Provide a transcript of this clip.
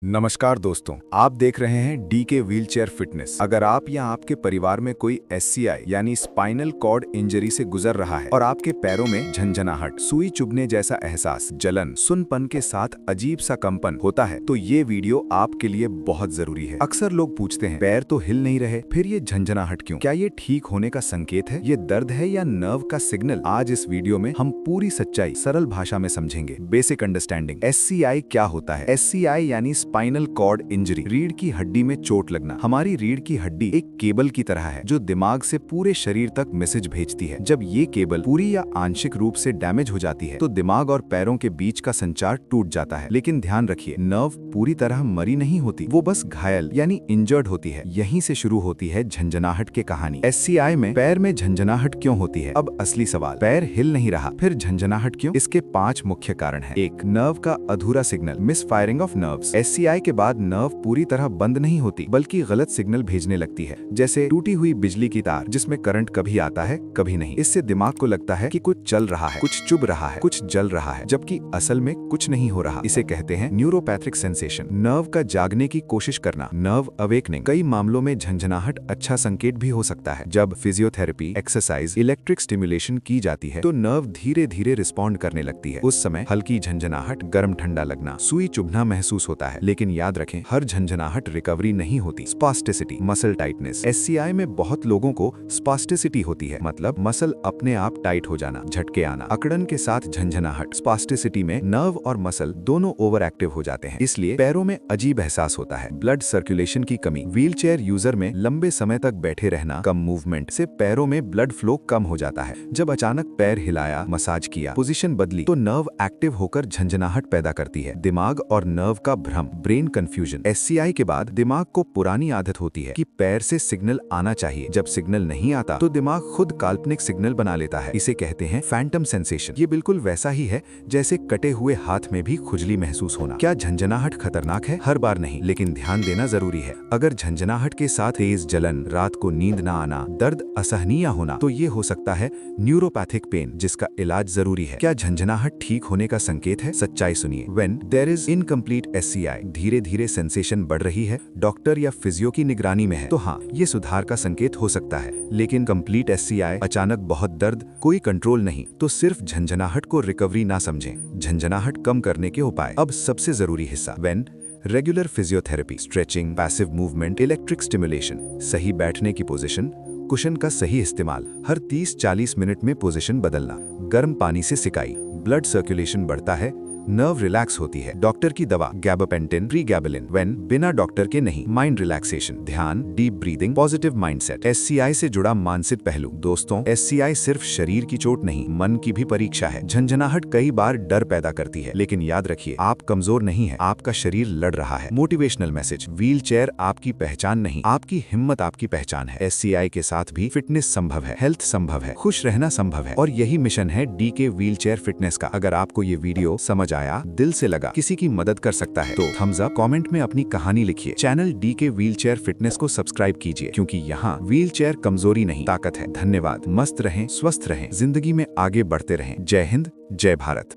नमस्कार दोस्तों, आप देख रहे हैं डीके व्हीलचेयर फिटनेस। अगर आप या आपके परिवार में कोई एससीआई यानी स्पाइनल कॉर्ड इंजरी से गुजर रहा है और आपके पैरों में झंझनाहट, सुई चुभने जैसा एहसास, जलन, सुनपन के साथ अजीब सा कंपन होता है, तो ये वीडियो आपके लिए बहुत जरूरी है। अक्सर लोग पूछते हैं, पैर तो हिल नहीं रहे, फिर ये झंझनाहट क्यों? क्या ये ठीक होने का संकेत है? ये दर्द है या नर्व का सिग्नल? आज इस वीडियो में हम पूरी सच्चाई सरल भाषा में समझेंगे। Basic understanding. एससीआई क्या होता है? एससीआई यानी स्पाइनल कॉर्ड इंजरी, रीढ़ की हड्डी में चोट लगना। हमारी रीढ़ की हड्डी एक केबल की तरह है जो दिमाग से पूरे शरीर तक मैसेज भेजती है। जब ये केबल पूरी या आंशिक रूप से डैमेज हो जाती है तो दिमाग और पैरों के बीच का संचार टूट जाता है। लेकिन ध्यान रखिए, नर्व पूरी तरह मरी नहीं होती, वो बस घायल यानी इंजर्ड होती है। यहीं से शुरू होती है झंझनाहट की कहानी। एससीआई में पैर में झंझनाहट क्यों होती है? अब असली सवाल, पैर हिल नहीं रहा, फिर झंझनाहट क्यों? इसके 5 मुख्य कारण हैं। 1. नर्व का अधूरा signal, miss firing of nerves. SCI के बाद नर्व पूरी तरह बंद नहीं होती बल्कि गलत सिग्नल भेजने लगती है, जैसे टूटी हुई बिजली की तार जिसमें करंट कभी आता है कभी नहीं। इससे दिमाग को लगता है कि कुछ चल रहा है, कुछ चुभ रहा है, कुछ जल रहा है, जबकि असल में कुछ नहीं हो रहा। इसे कहते हैं न्यूरोपैथिक सेंसेशन। नर्व का जागने की कोशिश करना, नर्व अवेकनिंग। कई मामलों में झंझनाहट अच्छा संकेत भी हो सकता है। जब फिजियोथेरेपी, एक्सरसाइज, इलेक्ट्रिक स्टिमुलेशन की जाती है तो नर्व धीरे धीरे रिस्पॉन्ड करने लगती है। उस समय हल्की झंझनाहट, गर्म ठंडा लगना, सुई चुभना महसूस होता है। लेकिन याद रखें, हर झंझनाहट रिकवरी नहीं होती। Spasticity, muscle tightness. एससीआई में बहुत लोगों को स्पास्टिसिटी होती है, मतलब मसल अपने आप टाइट हो जाना, झटके आना, अकड़न के साथ झंझनाहट। स्पास्टिसिटी में नर्व और मसल दोनों ओवर एक्टिव हो जाते हैं, इसलिए पैरों में अजीब एहसास होता है। ब्लड सर्कुलेशन की कमी। व्हीलचेयर यूजर में लंबे समय तक बैठे रहना, कम मूवमेंट से पैरों में ब्लड फ्लो कम हो जाता है। जब अचानक पैर हिलाया, मसाज किया, पोजीशन बदली तो नर्व एक्टिव होकर झंझनाहट पैदा करती है। दिमाग और नर्व का भ्रम, ब्रेन कंफ्यूजन। एससीआई के बाद दिमाग को पुरानी आदत होती है कि पैर से सिग्नल आना चाहिए। जब सिग्नल नहीं आता तो दिमाग खुद काल्पनिक सिग्नल बना लेता है। इसे कहते हैं फैंटम सेंसेशन। ये बिल्कुल वैसा ही है जैसे कटे हुए हाथ में भी खुजली महसूस होना। क्या झंझनाहट खतरनाक है? हर बार नहीं, लेकिन ध्यान देना जरूरी है। अगर झंझनाहट के साथ तेज जलन, रात को नींद ना आना, दर्द असहनीय होना, तो ये हो सकता है न्यूरोपैथिक पेन, जिसका इलाज जरूरी है। क्या झंझनाहट ठीक होने का संकेत है? सच्चाई सुनिए। When there is incomplete SCI, धीरे धीरे सेंसेशन बढ़ रही है, डॉक्टर या फिजियो की निगरानी में है, तो हाँ, ये सुधार का संकेत हो सकता है। लेकिन कंप्लीट एससीआई, अचानक बहुत दर्द, कोई कंट्रोल नहीं, तो सिर्फ झंझनाहट को रिकवरी ना समझें। झंझनाहट कम करने के उपाय। अब सबसे जरूरी हिस्सा, when regular physiotherapy, stretching, passive movement, electric stimulation, सही बैठने की पोजीशन, कुशन का सही इस्तेमाल, हर 30-40 मिनट में पोजीशन बदलना, गर्म पानी से सिकाई, ब्लड सर्कुलेशन बढ़ता है, नर्व रिलैक्स होती है। डॉक्टर की दवा, गैबापेंटिन, प्रीगैबलिन, व्हेन बिना डॉक्टर के नहीं। माइंड रिलैक्सेशन, ध्यान, deep breathing, positive mindset. SCI से जुड़ा मानसिक पहलू। दोस्तों, एससीआई सिर्फ शरीर की चोट नहीं, मन की भी परीक्षा है। झंझनाहट कई बार डर पैदा करती है, लेकिन याद रखिए, आप कमजोर नहीं है, आपका शरीर लड़ रहा है। मोटिवेशनल मैसेज, व्हीलचेयर आपकी पहचान नहीं, आपकी हिम्मत आपकी पहचान है। एससीआई के साथ भी फिटनेस संभव है, हेल्थ संभव है, खुश रहना संभव है, और यही मिशन है डीके व्हीलचेयर फिटनेस का। अगर आपको ये वीडियो समझ आया, दिल से लगा, किसी की मदद कर सकता है, तो थम्स अप, कमेंट में अपनी कहानी लिखिए। चैनल डीके व्हीलचेयर फिटनेस को सब्सक्राइब कीजिए, क्योंकि यहाँ व्हीलचेयर कमजोरी नहीं, ताकत है। धन्यवाद। मस्त रहें, स्वस्थ रहें, जिंदगी में आगे बढ़ते रहें। जय हिंद, जय भारत।